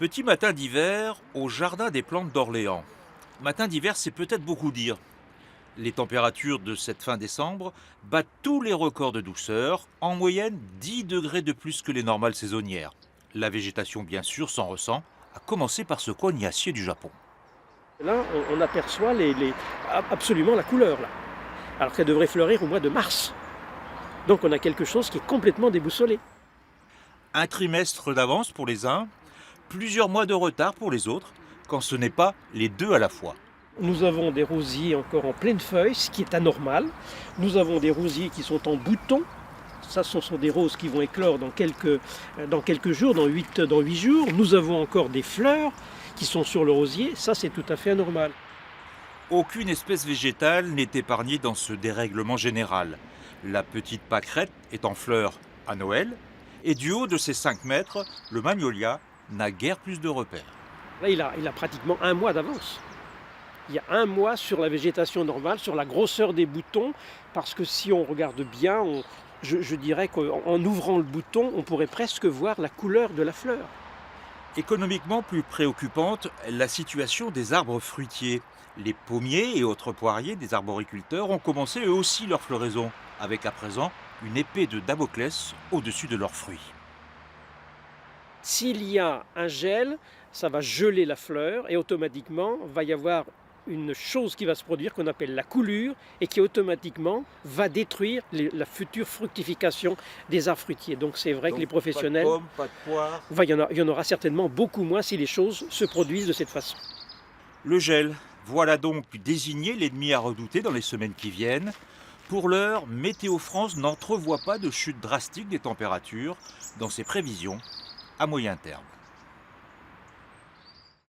Petit matin d'hiver au jardin des plantes d'Orléans. Matin d'hiver, c'est peut-être beaucoup dire. Les températures de cette fin décembre battent tous les records de douceur, en moyenne 10 degrés de plus que les normales saisonnières. La végétation, bien sûr, s'en ressent, à commencer par ce cognacier du Japon. Là, on aperçoit absolument la couleur, là. Alors qu'elle devrait fleurir au mois de mars. Donc on a quelque chose qui est complètement déboussolé. Un trimestre d'avance pour les uns, plusieurs mois de retard pour les autres, quand ce n'est pas les deux à la fois. Nous avons des rosiers encore en pleine feuille, ce qui est anormal. Nous avons des rosiers qui sont en bouton. Ça, ce sont des roses qui vont éclore dans quelques jours, dans 8 jours. Nous avons encore des fleurs qui sont sur le rosier. Ça, c'est tout à fait anormal. Aucune espèce végétale n'est épargnée dans ce dérèglement général. La petite pâquerette est en fleurs à Noël, et du haut de ses 5 mètres, le magnolia n'a guère plus de repères. Là, il a pratiquement un mois d'avance. Il y a un mois sur la végétation normale, sur la grosseur des boutons, parce que si on regarde bien, je dirais qu'en ouvrant le bouton, on pourrait presque voir la couleur de la fleur. Économiquement plus préoccupante, la situation des arbres fruitiers. Les pommiers et autres poiriers des arboriculteurs ont commencé eux aussi leur floraison, avec à présent une épée de Damoclès au-dessus de leurs fruits. S'il y a un gel, ça va geler la fleur et automatiquement va y avoir une chose qui va se produire qu'on appelle la coulure et qui automatiquement va détruire la future fructification des arbres fruitiers. Donc c'est vrai que les professionnels, Pas de pommes, pas de poires. il y en aura certainement beaucoup moins si les choses se produisent de cette façon. Le gel, voilà donc désigné l'ennemi à redouter dans les semaines qui viennent. Pour l'heure, Météo France n'entrevoit pas de chute drastique des températures dans ses prévisions à moyen terme.